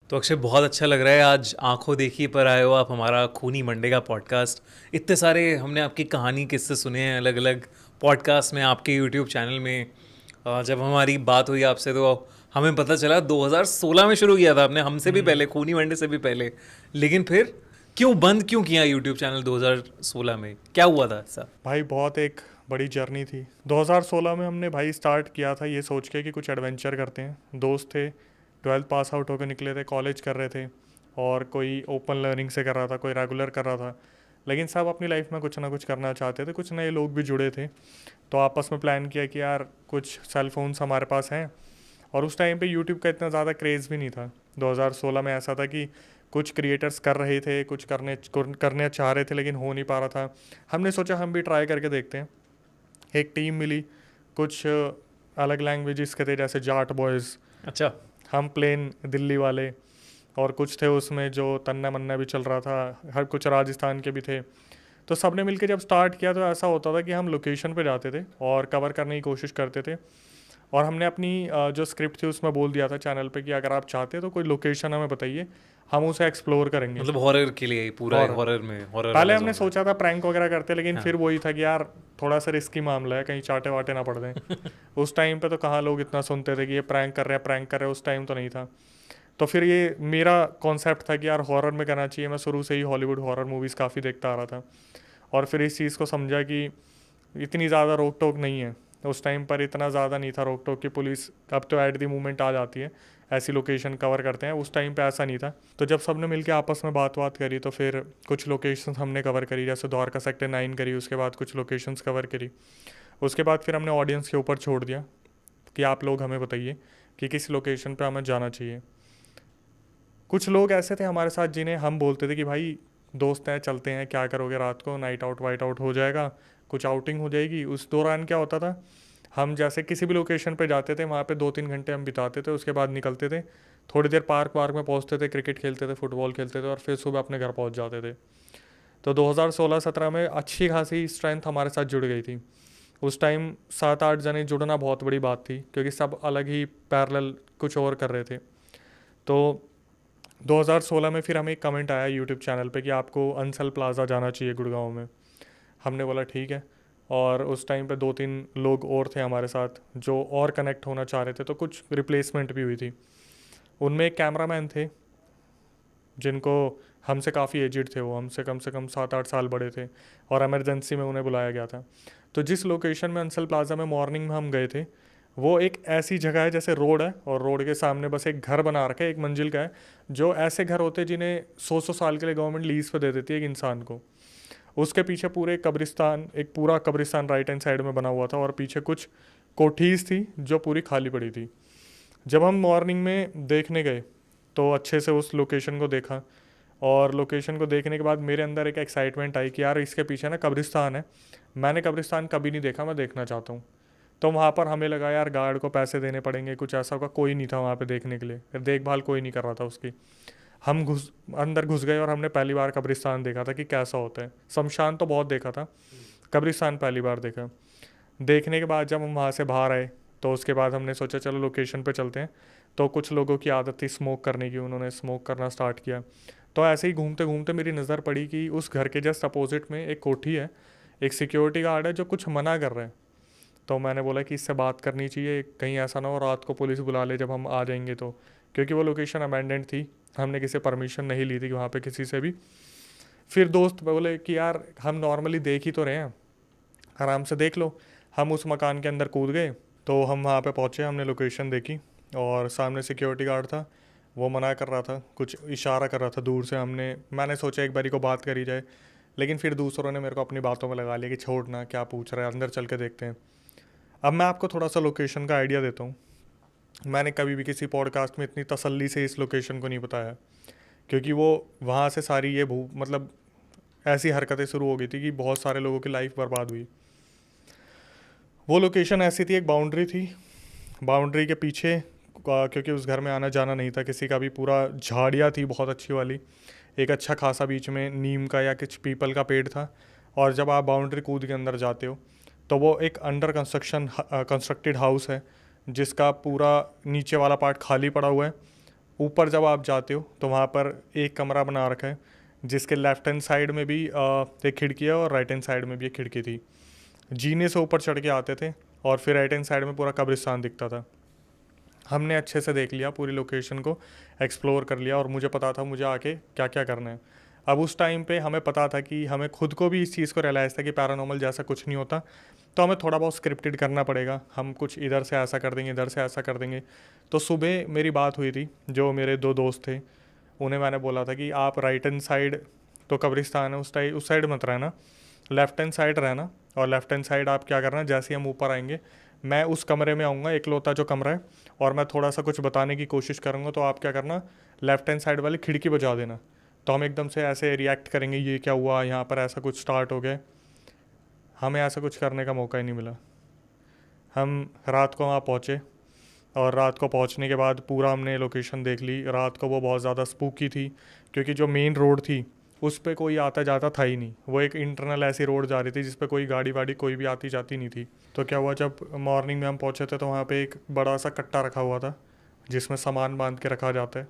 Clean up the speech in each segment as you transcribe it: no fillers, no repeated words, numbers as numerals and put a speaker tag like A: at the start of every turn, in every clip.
A: तो अक्षय, बहुत अच्छा लग रहा है आज आंखों देखी पर आए हो आप हमारा खूनी मंडे का पॉडकास्ट। इतने सारे हमने आपकी कहानी किस्से सुने हैं अलग अलग पॉडकास्ट में, आपके यूट्यूब चैनल में। जब हमारी बात हुई आपसे तो हमें पता चला 2016 में शुरू किया था आपने, हमसे भी
B: हम्म।
A: पहले, खूनी मंडे से भी पहले। लेकिन फिर क्यों किया यूट्यूब चैनल 2016 में? क्या हुआ था ऐसा?
B: भाई बहुत एक बड़ी जर्नी थी। 2016 में हमने भाई स्टार्ट किया था ये सोच के कि कुछ एडवेंचर करते हैं। दोस्त थे, 12th पास आउट होकर निकले थे, कॉलेज कर रहे थे, और कोई ओपन लर्निंग से कर रहा था, कोई रेगुलर कर रहा था। लेकिन सब अपनी लाइफ में कुछ ना कुछ करना चाहते थे, कुछ नए लोग भी जुड़े थे। तो आपस में प्लान किया कि यार कुछ सेल फोन्स हमारे पास हैं, और उस टाइम पे यूट्यूब का इतना ज़्यादा क्रेज़ भी नहीं था। 2016 में ऐसा था कि कुछ क्रिएटर्स कर रहे थे, कुछ करने चाह रहे थे, लेकिन हो नहीं पा रहा था। हमने सोचा हम भी ट्राई करके देखते हैं। एक टीम मिली, कुछ अलग लैंग्वेजेस के थे जैसे जाट बॉयज़,
A: अच्छा।
B: हम प्लेन दिल्ली वाले, और कुछ थे उसमें जो तन्ना मन्ना भी चल रहा था, हर कुछ राजस्थान के भी थे। तो सब ने मिलकर जब स्टार्ट किया तो ऐसा होता था कि हम लोकेशन पे जाते थे और कवर करने की कोशिश करते थे। और हमने अपनी जो स्क्रिप्ट थी उसमें बोल दिया था चैनल पे कि अगर आप चाहते हैं तो कोई लोकेशन हमें बताइए, हम उसे एक्सप्लोर करेंगे।
A: मतलब हॉरर के लिए, पूरा
B: हॉरर,
A: हॉरर में, हॉरर
B: पहले
A: वाले
B: हमने
A: जॉनर।
B: सोचा था प्रैंक वगैरह करते, लेकिन
A: हाँ।
B: फिर वही था कि यार थोड़ा सा रिस्की मामला है, कहीं चाटे वाटे ना पड़ दें। उस टाइम पे तो कहाँ लोग इतना सुनते थे कि ये प्रैंक कर रहे हैं, प्रैंक कर रहे हैं, उस टाइम तो नहीं था। तो फिर ये मेरा कॉन्सेप्ट था कि यार हॉरर में करना चाहिए। मैं शुरू से ही हॉलीवुड हॉरर मूवीज़ काफ़ी देखता आ रहा था, और फिर इस चीज़ को समझा कि इतनी ज़्यादा रोक टोक नहीं है। उस टाइम पर इतना ज़्यादा नहीं था रोक टोक की, पुलिस अब तो एट दी मोमेंट आ जाती है, ऐसी लोकेशन कवर करते हैं। उस टाइम पे ऐसा नहीं था। तो जब सब ने मिलकर आपस में बात करी तो फिर कुछ लोकेशंस हमने कवर करी, जैसे द्वारका सेक्टर 9 करी, उसके बाद कुछ लोकेशंस कवर करी। उसके बाद फिर हमने ऑडियंस के ऊपर छोड़ दिया कि आप लोग हमें बताइए कि किस लोकेशन पे हमें जाना चाहिए। कुछ लोग ऐसे थे हमारे साथ जिन्हें हम बोलते थे कि भाई दोस्त हैं, चलते हैं, क्या करोगे रात को, नाइट आउट वाइट आउट हो जाएगा, कुछ आउटिंग हो जाएगी। उस दौरान क्या होता था, हम जैसे किसी भी लोकेशन पे जाते थे, वहाँ पे 2-3 घंटे हम बिताते थे, उसके बाद निकलते थे, थोड़ी देर पार्क वार्क में पहुँचते थे, क्रिकेट खेलते थे, फुटबॉल खेलते थे, और फिर सुबह अपने घर पहुँच जाते थे। तो 2016-17 में अच्छी खासी स्ट्रेंथ हमारे साथ जुड़ गई थी। उस टाइम 7-8 जने जुड़ना बहुत बड़ी बात थी, क्योंकि सब अलग ही पैरेलल कुछ और कर रहे थे। तो 2016 में फिर हमें एक कमेंट आया यूट्यूब चैनल पे कि आपको अंसल प्लाज़ा जाना चाहिए गुड़गांव में। हमने बोला ठीक है। और उस टाइम पे 2-3 लोग और थे हमारे साथ जो और कनेक्ट होना चाह रहे थे, तो कुछ रिप्लेसमेंट भी हुई थी। उनमें एक कैमरामैन थे जिनको, हमसे काफ़ी एजिड थे, वो हमसे कम से कम 7-8 साल बड़े थे, और इमरजेंसी में उन्हें बुलाया गया था। तो जिस लोकेशन में अंसल प्लाज़ा में मॉर्निंग में हम गए थे, वो एक ऐसी जगह है जैसे रोड है, और रोड के सामने बस एक घर बना रखा है, एक मंजिल का है। जो ऐसे घर होते हैं जिन्हें 100-100 साल के लिए गवर्नमेंट लीज पे दे देती है एक इंसान को। उसके पीछे पूरे कब्रिस्तान, एक पूरा कब्रिस्तान राइट हैंड साइड में बना हुआ था, और पीछे कुछ कोठीज़ थी जो पूरी खाली पड़ी थी। जब हम मॉर्निंग में देखने गए तो अच्छे से उस लोकेशन को देखा, और लोकेशन को देखने के बाद मेरे अंदर एक एक्साइटमेंट आई कि यार इसके पीछे ना कब्रिस्तान है, मैंने कब्रिस्तान कभी नहीं देखा, मैं देखना चाहता हूँ। तो वहाँ पर हमें लगा यार गार्ड को पैसे देने पड़ेंगे, कुछ ऐसा होगा, कोई नहीं था वहाँ पे देखने के लिए, देखभाल कोई नहीं कर रहा था उसकी। हम अंदर घुस गए, और हमने पहली बार कब्रिस्तान देखा था कि कैसा होता है। शमशान तो बहुत देखा था, कब्रिस्तान पहली बार देखा। देखने के बाद जब हम वहाँ से बाहर आए तो उसके बाद हमने सोचा चलो लोकेशन पे चलते हैं। तो कुछ लोगों की आदत थी स्मोक करने की, उन्होंने स्मोक करना स्टार्ट किया। तो ऐसे ही घूमते घूमते मेरी नज़र पड़ी कि उस घर के जस्ट अपोजिट में एक कोठी है, एक सिक्योरिटी गार्ड है जो कुछ मना कर रहे हैं। तो मैंने बोला कि इससे बात करनी चाहिए, कहीं ऐसा ना हो रात को पुलिस बुला ले जब हम आ जाएंगे तो, क्योंकि वो लोकेशन अबैंडेंड थी, हमने किसी परमिशन नहीं ली थी वहाँ पे किसी से भी। फिर दोस्त बोले कि यार हम नॉर्मली देख ही तो रहे हैं, आराम से देख लो। हम उस मकान के अंदर कूद गए। तो हम वहाँ पे पहुँचे, हमने लोकेशन देखी, और सामने सिक्योरिटी गार्ड था, वो मना कर रहा था, कुछ इशारा कर रहा था दूर से। मैंने सोचा एक बारी को बात करी जाए, लेकिन फिर दूसरों ने मेरे को अपनी बातों में लगा लिया कि छोड़ना, क्या पूछ रहा है, अंदर चल के देखते हैं। अब मैं आपको थोड़ा सा लोकेशन का आइडिया देता हूँ। मैंने कभी भी किसी पॉडकास्ट में इतनी तसल्ली से इस लोकेशन को नहीं बताया, क्योंकि वो वहाँ से सारी ये मतलब ऐसी हरकतें शुरू हो गई थी कि बहुत सारे लोगों की लाइफ बर्बाद हुई। वो लोकेशन ऐसी थी, एक बाउंड्री थी, बाउंड्री के पीछे क्योंकि उस घर में आना जाना नहीं था किसी का भी, पूरा झाड़ियाँ थी बहुत अच्छी वाली, एक अच्छा खासा बीच में नीम का या कुछ पीपल का पेड़ था। और जब आप बाउंड्री कूद के अंदर जाते हो तो वो एक अंडर कंस्ट्रक्टेड हाउस है, जिसका पूरा नीचे वाला पार्ट खाली पड़ा हुआ है, ऊपर जब आप जाते हो तो वहाँ पर एक कमरा बना रखा है जिसके लेफ्ट हैंड साइड में भी एक खिड़की है और राइट हैंड साइड में भी एक खिड़की थी। जीने से ऊपर चढ़ के आते थे और फिर राइट हैंड साइड में पूरा कब्रिस्तान दिखता था। हमने अच्छे से देख लिया, पूरी लोकेशन को एक्सप्लोर कर लिया और मुझे पता था मुझे आके क्या क्या करना है। अब उस टाइम पे हमें पता था कि हमें खुद को भी इस चीज़ को रियलाइज़ था कि पैरानॉर्मल जैसा कुछ नहीं होता, तो हमें थोड़ा बहुत स्क्रिप्टेड करना पड़ेगा। हम कुछ इधर से ऐसा कर देंगे, इधर से ऐसा कर देंगे। तो सुबह मेरी बात हुई थी, जो मेरे 2 दोस्त थे उन्हें मैंने बोला था कि आप राइट हैंड साइड तो कब्रिस्तान है उस साइड मत रहना, लेफ्ट हैंड साइड रहना। और लेफ्ट हैंड साइड आप क्या करना, जैसे ही हम ऊपर आएंगे मैं उस कमरे में आऊँगा, इकलौता जो कमरा है, और मैं थोड़ा सा कुछ बताने की कोशिश करूँगा, तो आप क्या करना, लेफ्ट हैंड साइड वाली खिड़की बजा देना। तो हम एकदम से ऐसे रिएक्ट करेंगे, ये क्या हुआ, यहाँ पर ऐसा कुछ स्टार्ट हो गया। हमें ऐसा कुछ करने का मौका ही नहीं मिला। हम रात को वहाँ पहुँचे और रात को पहुँचने के बाद पूरा हमने लोकेशन देख ली। रात को वो बहुत ज़्यादा स्पूकी थी क्योंकि जो मेन रोड थी उस पर कोई आता जाता था ही नहीं। वो एक इंटरनल ऐसी रोड जा रही थी जिस पर कोई गाड़ी वाड़ी कोई भी आती जाती नहीं थी। तो क्या हुआ, जब मॉर्निंग में हम पहुँचे थे तो वहाँ पे एक बड़ा सा कट्टा रखा हुआ था जिसमें सामान बांध के रखा जाता है।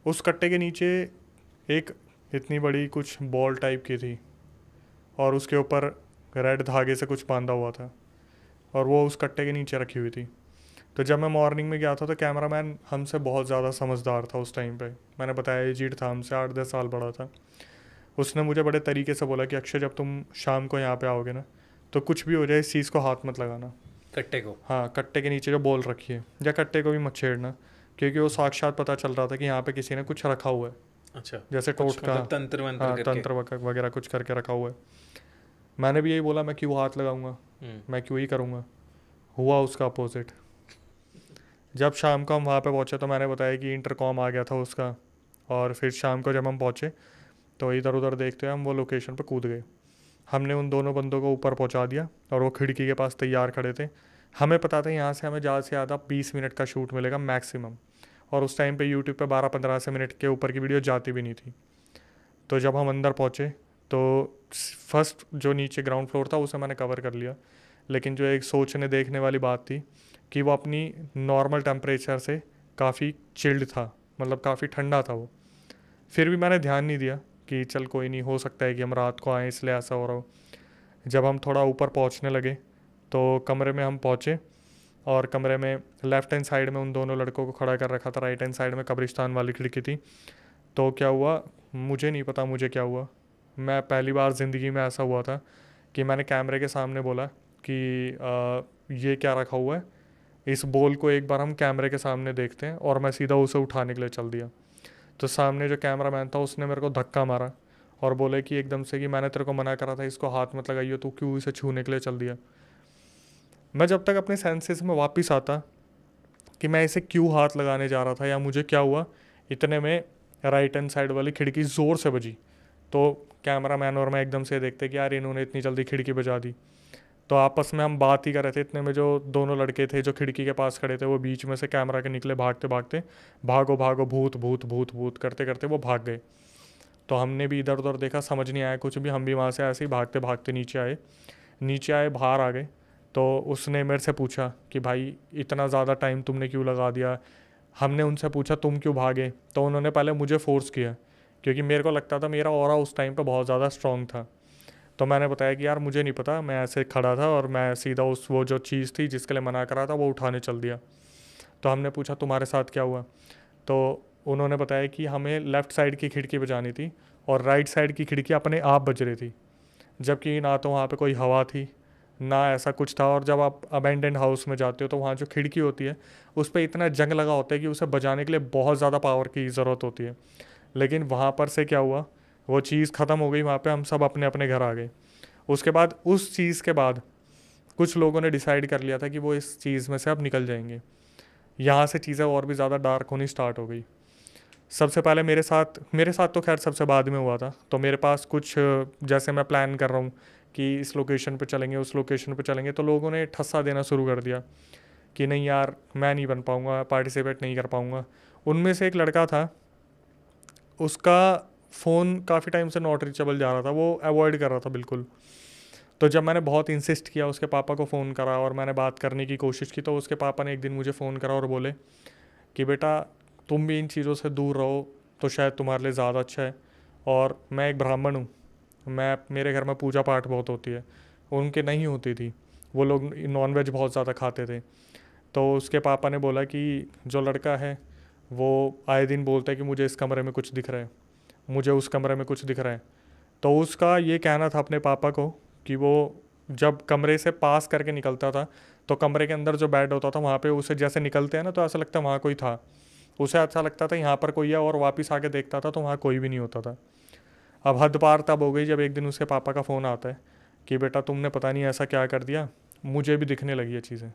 B: उस कट्टे के नीचे एक इतनी बड़ी कुछ बॉल टाइप की थी और उसके ऊपर रेड धागे से कुछ बांधा हुआ था और वो उस कट्टे के नीचे रखी हुई थी। तो जब मैं मॉर्निंग में गया था तो कैमरामैन हमसे बहुत ज़्यादा समझदार था उस टाइम पे। मैंने बताया एजिड था, हमसे 8-10 साल बड़ा था। उसने मुझे बड़े तरीके से बोला कि अक्षय जब तुम शाम को यहाँ पे आओगे ना तो कुछ भी हो जाए इस चीज़ को हाथ मत लगाना,
A: कट्टे को।
B: हाँ कट्टे के नीचे जो बॉल रखी है, या कट्टे को भी मत छेड़ना, क्योंकि वो साक्षात पता चल रहा था कि यहाँ पे किसी ने कुछ रखा हुआ है।
A: अच्छा,
B: जैसे
A: कुछ
B: टोटका,
A: मतलब तंत्र वंत्र
B: हाँ
A: करके।
B: तंत्र वगैरह कुछ करके रखा हुआ है। मैंने भी यही बोला, मैं क्यों हाथ लगाऊंगा, मैं क्यों ही करूँगा। हुआ उसका अपोजिट। जब शाम को हम वहाँ पे पहुँचे तो मैंने बताया कि इंटरकॉम आ गया था उसका, और फिर शाम को जब हम पहुँचे तो इधर उधर देखते हुए हम वो लोकेशन पर कूद गए। हमने उन दोनों बंदों को ऊपर पहुँचा दिया और वो खिड़की के पास तैयार खड़े थे। हमें पता था यहाँ से हमें ज़्यादा से ज़्यादा 20 मिनट का शूट मिलेगा मैक्सिमम, और उस टाइम पे यूट्यूब पे 12-15 से मिनट के ऊपर की वीडियो जाती भी नहीं थी। तो जब हम अंदर पहुँचे तो फर्स्ट जो नीचे ग्राउंड फ्लोर था उसे मैंने कवर कर लिया, लेकिन जो एक सोचने देखने वाली बात थी कि वो अपनी नॉर्मल टेम्परेचर से काफ़ी चिल्ड था, मतलब काफ़ी ठंडा था वो। फिर भी मैंने ध्यान नहीं दिया कि चल कोई नहीं, हो सकता है कि हम रात को आएँ इसलिए ऐसा हो रहा हो। जब हम थोड़ा ऊपर पहुंचने लगे तो कमरे में हम पहुंचे और कमरे में लेफ़्ट हैंड साइड में उन दोनों लड़कों को खड़ा कर रखा था, राइट हैंड साइड में कब्रिस्तान वाली खिड़की थी। तो क्या हुआ, मुझे नहीं पता मुझे क्या हुआ। मैं पहली बार ज़िंदगी में ऐसा हुआ था कि मैंने कैमरे के सामने बोला कि ये क्या रखा हुआ है, इस बॉल को एक बार हम कैमरे के सामने देखते हैं, और मैं सीधा उसे उठाने के लिए चल दिया। तो सामने जो कैमरा मैन था उसने मेरे को धक्का मारा और बोले कि एकदम से कि मैंने तेरे को मना करा था इसको हाथ मत लगाइए, तू क्यों इसे छूने के लिए चल दिया। मैं जब तक अपने सेंसेस में वापस आता कि मैं इसे क्यों हाथ लगाने जा रहा था या मुझे क्या हुआ, इतने में राइट हैंड साइड वाली खिड़की ज़ोर से बजी। तो कैमरा मैन और मैं एकदम से देखते कि यार इन्होंने इतनी जल्दी खिड़की बजा दी। तो आपस में हम बात ही कर रहे थे, इतने में जो दोनों लड़के थे जो खिड़की के पास खड़े थे वो बीच में से कैमरा के निकले भागते भागते, भागो भागो भूत भूत भूत भूत करते करते वो भाग गए। तो हमने भी इधर उधर देखा, समझ नहीं आया कुछ भी, हम भी वहाँ से ऐसे ही भागते भागते नीचे आए बाहर आ गए। तो उसने मेरे से पूछा कि भाई इतना ज़्यादा टाइम तुमने क्यों लगा दिया। हमने उनसे पूछा तुम क्यों भागे, तो उन्होंने पहले मुझे फोर्स किया क्योंकि मेरे को लगता था मेरा ऑरा उस टाइम पे बहुत ज़्यादा स्ट्रॉन्ग था। तो मैंने बताया कि यार मुझे नहीं पता, मैं ऐसे खड़ा था और मैं सीधा उस वो जो चीज़ थी जिसके लिए मना करा था वो उठाने चल दिया। तो हमने पूछा तुम्हारे साथ क्या हुआ, तो उन्होंने बताया कि हमें लेफ़्ट साइड की खिड़की बजानी थी और राइट साइड की खिड़की अपने आप बज रही थी, जबकि ना तो वहाँ पे कोई हवा थी ना ऐसा कुछ था। और जब आप अबेंडेंड हाउस में जाते हो तो वहाँ जो खिड़की होती है उस पर इतना जंग लगा होता है कि उसे बजाने के लिए बहुत ज़्यादा पावर की ज़रूरत होती है। लेकिन वहाँ पर से क्या हुआ, वो चीज़ ख़त्म हो गई, वहाँ पे हम सब अपने अपने घर आ गए। उसके बाद उस चीज़ के बाद कुछ लोगों ने डिसाइड कर लिया था कि वो इस चीज़ में से अब निकल जाएंगे। यहाँ से चीज़ें और भी ज़्यादा डार्क होनी स्टार्ट हो गई। सबसे पहले मेरे साथ तो खैर सबसे बाद में हुआ था। तो मेरे पास कुछ जैसे मैं प्लान कर रहा हूँ कि इस लोकेशन पे चलेंगे उस लोकेशन पे चलेंगे, तो लोगों ने ठस्सा देना शुरू कर दिया कि नहीं यार मैं नहीं बन पाऊँगा, पार्टिसिपेट नहीं कर पाऊँगा। उनमें से एक लड़का था, उसका फ़ोन काफ़ी टाइम से नॉट रीचेबल जा रहा था, वो अवॉइड कर रहा था बिल्कुल। तो जब मैंने बहुत इंसिस्ट किया, उसके पापा को फ़ोन करा और मैंने बात करने की कोशिश की, तो उसके पापा ने एक दिन मुझे फ़ोन करा और बोले कि बेटा तुम भी इन चीज़ों से दूर रहो तो शायद तुम्हारे लिए ज़्यादा अच्छा है। और मैं एक ब्राह्मण हूँ, मेरे घर में पूजा पाठ बहुत होती है, उनके नहीं होती थी। वो लोग नॉनवेज बहुत ज़्यादा खाते थे। तो उसके पापा ने बोला कि जो लड़का है वो आए दिन बोलता है कि मुझे इस कमरे में कुछ दिख रहा है, मुझे उस कमरे में कुछ दिख रहा है। तो उसका ये कहना था अपने पापा को कि वो जब कमरे से पास करके निकलता था तो कमरे के अंदर जो बेड होता था वहाँ पे उसे जैसे निकलते हैं ना तो ऐसा लगता वहाँ कोई था। उसे ऐसा लगता था यहाँ पर कोई है, और वापस आके देखता था तो वहाँ कोई भी नहीं होता था। अब हद पार तब हो गई जब एक दिन उसके पापा का फ़ोन आता है कि बेटा तुमने पता नहीं ऐसा क्या कर दिया, मुझे भी दिखने लगी ये चीज़ें।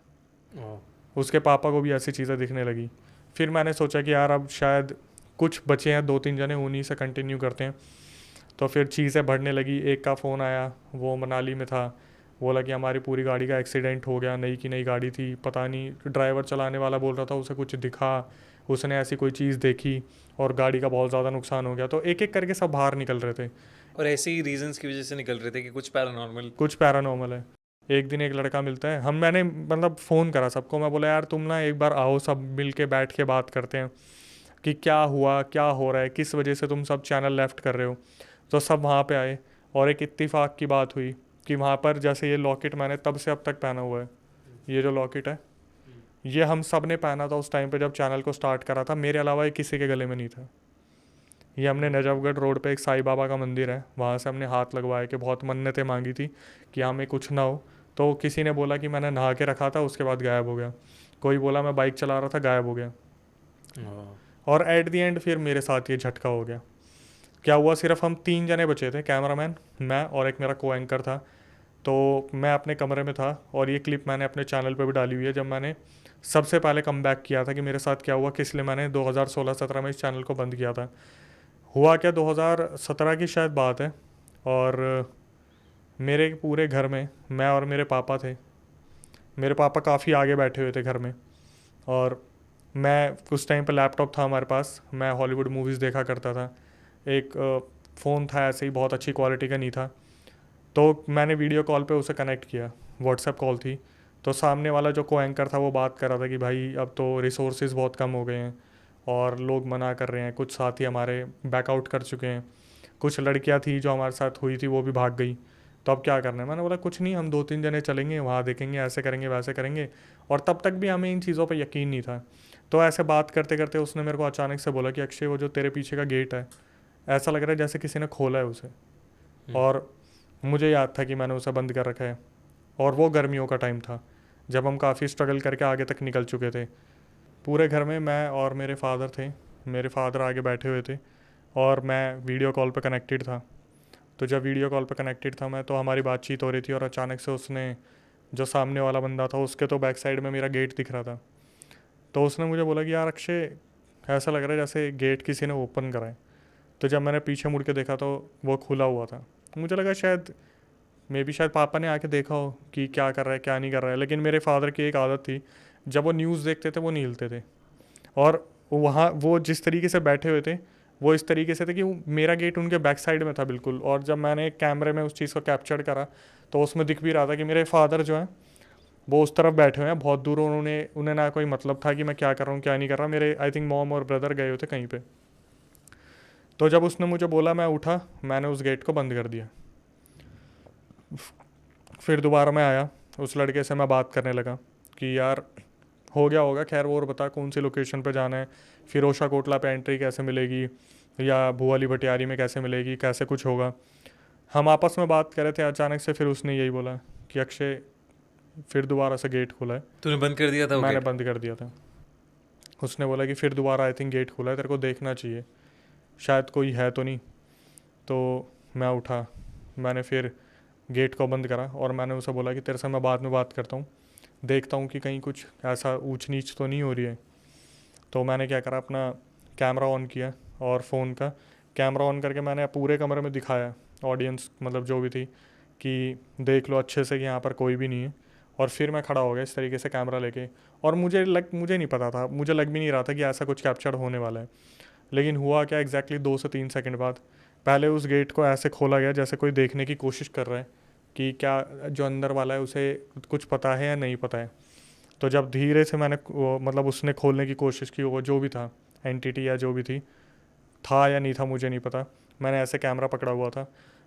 B: उसके पापा को भी ऐसी चीज़ें दिखने लगी। फिर मैंने सोचा कि यार अब शायद कुछ बचे हैं 2-3 जने, उन्हीं से कंटिन्यू करते हैं। तो फिर चीज़ें बढ़ने लगी। एक का फ़ोन आया, वो मनाली में था, बोला कि हमारी पूरी गाड़ी का एक्सीडेंट हो गया, नई की नई गाड़ी थी, पता नहीं ड्राइवर चलाने वाला बोल रहा था उसे कुछ दिखा, उसने ऐसी कोई चीज़ देखी और गाड़ी का बहुत ज़्यादा नुकसान हो गया। तो एक एक करके सब बाहर निकल रहे थे।
A: और ऐसे ही रीजंस की वजह से निकल रहे थे कि
B: कुछ पैरानॉर्मल है। एक दिन एक लड़का मिलता है, मैंने मतलब फ़ोन करा सबको, मैं बोला यार तुम ना एक बार आओ, सब मिल के बैठ के बात करते हैं कि क्या हुआ, क्या हो रहा है, किस वजह से तुम सब चैनल लेफ़्ट कर रहे हो। तो सब वहाँ पे आए और एक इत्तेफाक की बात हुई कि वहाँ पर जैसे ये लॉकेट मैंने तब से अब तक पहना हुआ है, ये जो लॉकेट है ये हम सब ने पहना था उस टाइम पे जब चैनल को स्टार्ट करा था, मेरे अलावा ये किसी के गले में नहीं था। ये हमने नजफगढ़ रोड पे एक साईं बाबा का मंदिर है, वहाँ से हमने हाथ लगवाए कि बहुत मन्नतें मांगी थी कि हमें कुछ ना हो। तो किसी ने बोला कि मैंने नहा के रखा था, उसके बाद गायब हो गया। कोई बोला मैं बाइक चला रहा था, गायब हो गया। और एट दी एंड फिर मेरे साथ ये झटका हो गया। क्या हुआ, सिर्फ हम 3 जने बचे थे, कैमरामैन, मैं और एक मेरा को एंकर था। तो मैं अपने कमरे में था और ये क्लिप मैंने अपने चैनल पे भी डाली हुई है, जब मैंने सबसे पहले कम बैक किया था कि मेरे साथ क्या हुआ, किस लिए मैंने 2016-17 में इस चैनल को बंद किया था। हुआ क्या, 2017 की शायद बात है, और मेरे पूरे घर में मैं और मेरे पापा थे। मेरे पापा काफ़ी आगे बैठे हुए थे घर में, और मैं उस टाइम पर लैपटॉप था हमारे पास, मैं हॉलीवुड मूवीज़ देखा करता था। एक फ़ोन था ऐसे ही, बहुत अच्छी क्वालिटी का नहीं था। तो मैंने वीडियो कॉल पे उसे कनेक्ट किया, व्हाट्सएप कॉल थी। तो सामने वाला जो को एंकर था वो बात कर रहा था कि भाई अब तो रिसोर्सेज बहुत कम हो गए हैं और लोग मना कर रहे हैं, कुछ साथी हमारे बैकआउट कर चुके हैं, कुछ लड़कियां थी जो हमारे साथ हुई थी वो भी भाग गई, तो अब क्या करना है। मैंने बोला कुछ नहीं, हम 2-3 जने चलेंगे वहाँ, देखेंगे, ऐसे करेंगे वैसे करेंगे। और तब तक भी हमें इन चीज़ों पर यकीन नहीं था। तो ऐसे बात करते करते उसने मेरे को अचानक से बोला कि अक्षय वो जो तेरे पीछे का गेट है, ऐसा लग रहा है जैसे किसी ने खोला है उसे। और मुझे याद था कि मैंने उसे बंद कर रखा है। और वो गर्मियों का टाइम था जब हम काफ़ी स्ट्रगल करके आगे तक निकल चुके थे। पूरे घर में मैं और मेरे फादर थे, मेरे फादर आगे बैठे हुए थे और मैं वीडियो कॉल पर कनेक्टेड था। तो जब वीडियो कॉल पर कनेक्टेड था मैं, तो हमारी बातचीत हो रही थी और अचानक से उसने, जो सामने वाला बंदा था, उसके तो बैक साइड में मेरा गेट दिख रहा था। तो उसने मुझे बोला कि यार अक्षय, ऐसा लग रहा है जैसे गेट किसी ने ओपन करा है। तो जब मैंने पीछे मुड़ के देखा तो वो खुला हुआ था। मुझे लगा शायद शायद पापा ने आके देखा हो कि क्या कर रहा है क्या नहीं कर रहा है। लेकिन मेरे फादर की एक आदत थी, जब वो न्यूज़ देखते थे वो नहीं हिलते थे। और वहाँ वो जिस तरीके से बैठे हुए थे वो इस तरीके से थे कि मेरा गेट उनके बैक साइड में था बिल्कुल। और जब मैंने कैमरे में उस चीज़ को कैप्चर करा तो उसमें दिख भी रहा था कि मेरे फादर जो हैं वो उस तरफ बैठे हुए हैं बहुत दूर। उन्हें ना कोई मतलब था कि मैं क्या कर रहा हूँ क्या नहीं कर रहा। मेरे आई थिंक मॉम और ब्रदर गए हुए थे कहीं पे। तो जब उसने मुझे बोला मैं उठा, मैंने उस गेट को बंद कर दिया। फिर दोबारा मैं आया, उस लड़के से मैं बात करने लगा कि यार हो गया होगा, खैर वो और बता कौन सी लोकेशन पे जाना है, फिरोशा कोटला पे एंट्री कैसे मिलेगी, या भुवाली भटियारी में कैसे मिलेगी, कैसे कुछ होगा। हम आपस में बात कर रहे थे, अचानक से फिर उसने यही बोला कि अक्षय फिर दोबारा से गेट खुला है।
A: तूने बंद कर दिया था वो
B: मैंने
A: गेट?
B: बंद कर दिया था। उसने बोला कि फिर दोबारा आई थिंक गेट खुला है, तेरे को देखना चाहिए, शायद कोई है तो नहीं। तो मैं उठा, मैंने फिर गेट को बंद करा और मैंने उसे बोला कि तेरे से मैं बाद में बात करता हूँ, देखता हूँ कि कहीं कुछ ऐसा ऊंच नीच तो नहीं हो रही है। तो मैंने क्या करा, अपना कैमरा ऑन किया और फ़ोन का कैमरा ऑन करके मैंने पूरे कमरे में दिखाया, ऑडियंस मतलब जो भी थी, कि देख लो अच्छे से कि यहाँ पर कोई भी नहीं है। और फिर मैं खड़ा हो गया इस तरीके से कैमरा लेके। और मुझे नहीं पता था, मुझे लग भी नहीं रहा था कि ऐसा कुछ कैप्चर होने वाला है। लेकिन हुआ क्या, एग्जैक्टली 2 से 3 सेकंड बाद पहले उस गेट को ऐसे खोला गया जैसे कोई देखने की कोशिश कर रहा है कि क्या जो अंदर वाला है उसे कुछ पता है या नहीं पता है। तो जब धीरे से मैंने मतलब उसने खोलने की कोशिश की, वो जो भी था एंटिटी या जो भी थी, था या नहीं था मुझे नहीं पता। मैंने ऐसे कैमरा पकड़ा हुआ था,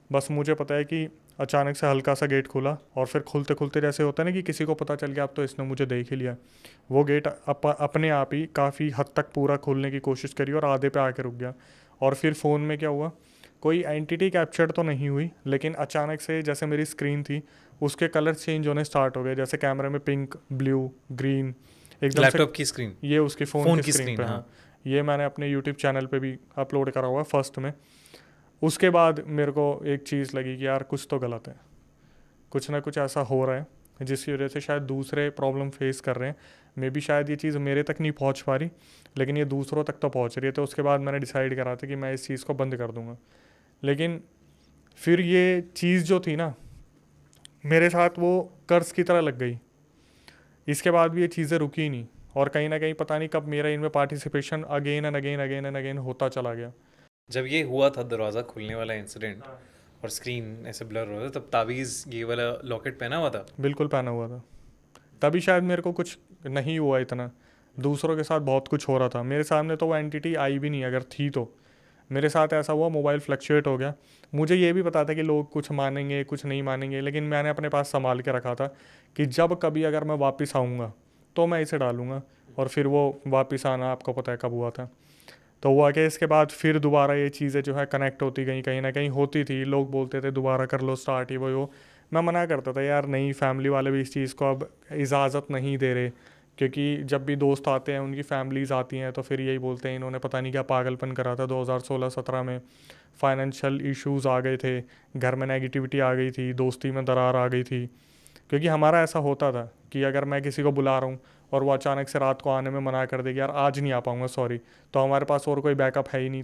B: बस मुझे पता है कि अचानक से हल्का सा गेट खुला और फिर खुलते खुलते जैसे होता है ना कि किसी को पता चल गया अब तो इसने मुझे देख ही लिया, वो गेट अपने आप ही काफ़ी हद तक पूरा खोलने की कोशिश करी और आधे पे आके रुक गया। और फिर फ़ोन में क्या हुआ, कोई एंटिटी कैप्चर तो नहीं हुई, लेकिन अचानक से जैसे मेरी स्क्रीन थी उसके कलर चेंज होने स्टार्ट हो गए, जैसे कैमरे में पिंक, ब्लू, ग्रीन एकदम से।
A: लैपटॉप की स्क्रीन,
B: ये उसकी फ़ोन
A: फ़ोन
B: की
A: की
B: स्क्रीन
A: स्क्रीन,
B: पे,
A: हाँ।
B: हाँ। ये मैंने अपने यूट्यूब चैनल पे भी अपलोड करा हुआ है फर्स्ट में। उसके बाद मेरे को एक चीज़ लगी कि यार कुछ तो गलत है, कुछ ना कुछ ऐसा हो रहा है जिसकी वजह से शायद दूसरे प्रॉब्लम फेस कर रहे हैं। मे बी शायद ये चीज़ मेरे तक नहीं पहुंच पा रही, लेकिन ये दूसरों तक तो पहुंच रही है। तो उसके बाद मैंने डिसाइड करा था कि मैं इस चीज़ को बंद कर दूंगा। लेकिन फिर ये चीज़ जो थी ना मेरे साथ, वो कर्ज की तरह लग गई। इसके बाद भी ये चीज़ें रुकी ही नहीं, और कहीं ना कहीं पता नहीं कब मेरा इनमें participation again and again again and again होता चला गया।
A: जब ये हुआ था दरवाज़ा खुलने वाला इंसिडेंट और स्क्रीन ऐसे ब्लर हो रहा था, तब ताबीज़ ये वाला लॉकेट पहना हुआ था?
B: बिल्कुल पहना हुआ था। तभी शायद मेरे को कुछ नहीं हुआ इतना। दूसरों के साथ बहुत कुछ हो रहा था, मेरे सामने तो वो एंटिटी आई भी नहीं, अगर थी तो। मेरे साथ ऐसा हुआ, मोबाइल फ्लक्चुएट हो गया। मुझे ये भी पता था कि लोग कुछ मानेंगे कुछ नहीं मानेंगे, लेकिन मैंने अपने पास संभाल के रखा था कि जब कभी अगर मैं वापस आऊँगा तो मैं इसे डालूँगा। और फिर वो वापस आना आपको पता है कब हुआ था। तो हुआ कि इसके बाद फिर दोबारा ये चीज़ें जो है कनेक्ट होती गई, कहीं ना कहीं होती थी। लोग बोलते थे दोबारा कर लो स्टार्ट, ये वो। मैं मना करता था यार नहीं, फैमिली वाले भी इस चीज़ को अब इजाज़त नहीं दे रहे, क्योंकि जब भी दोस्त आते हैं उनकी फैमिलीज़ आती हैं तो फिर यही बोलते हैं इन्होंने पता नहीं क्या पागलपन करा था 2016-17 में। फाइनेंशियल इश्यूज़ आ गए थे, घर में नेगेटिविटी आ गई थी, दोस्ती में दरार आ गई थी। क्योंकि हमारा ऐसा होता था कि अगर मैं किसी को बुला रहा हूँ और वो अचानक से रात को आने में मना कर देगी, यार आज नहीं आ पाऊँगा सॉरी, तो हमारे पास और कोई बैकअप है ही नहीं।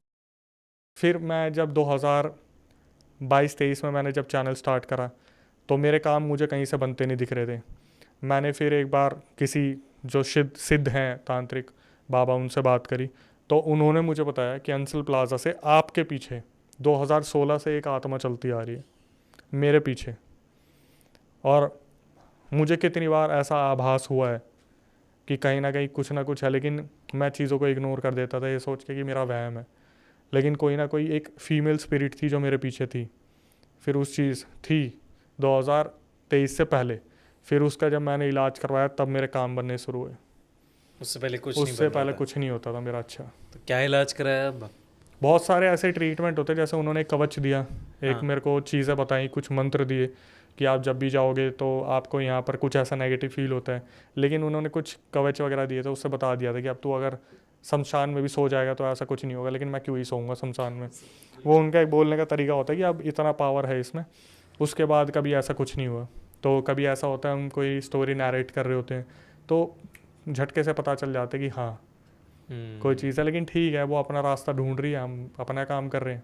B: फिर मैं जब 2022-23 में मैंने जब चैनल स्टार्ट करा तो मेरे काम मुझे कहीं से बनते नहीं दिख रहे थे। मैंने फिर एक बार किसी जो सिद्ध हैं तांत्रिक बाबा, उनसे बात करी, तो उन्होंने मुझे बताया कि अंसल प्लाजा से आपके पीछे 2016 से एक आत्मा चलती आ रही है मेरे पीछे। और मुझे कितनी बार ऐसा आभास हुआ है कि कहीं ना कुछ है, लेकिन मैं चीज़ों को इग्नोर कर देता था ये सोच के कि मेरा वहम है। लेकिन कोई ना कोई एक फीमेल स्पिरिट थी जो मेरे पीछे थी। फिर उस चीज़ थी 2023 से पहले। फिर उसका जब मैंने इलाज करवाया तब मेरे काम बनने शुरू हुए।
A: उससे पहले कुछ नहीं
B: उससे
A: बन रहा
B: पहले
A: था?
B: कुछ नहीं होता था मेरा। अच्छा,
A: तो क्या इलाज कराया अब?
B: बहुत सारे ऐसे ट्रीटमेंट होते, जैसे उन्होंने एक कवच दिया, एक
A: हाँ।
B: मेरे को चीज़ें बताई, कुछ मंत्र दिए कि आप जब भी जाओगे तो आपको यहाँ पर कुछ ऐसा नेगेटिव फील होता है। लेकिन उन्होंने कुछ कवच वगैरह दिए थे, उससे बता दिया था कि अब तू अगर शमशान में भी सो जाएगा तो ऐसा कुछ नहीं होगा। लेकिन मैं क्यों ही सोऊंगा शमशान में। वो उनका एक बोलने का तरीका होता है कि अब इतना पावर है इसमें। उसके बाद कभी ऐसा कुछ नहीं हुआ। तो कभी ऐसा होता है हम कोई स्टोरी नैरेट कर रहे होते हैं तो झटके से पता चल जाता है कि हाँ कोई चीज़ है। लेकिन ठीक है, वो अपना रास्ता ढूंढ रही है, हम अपना काम कर रहे हैं।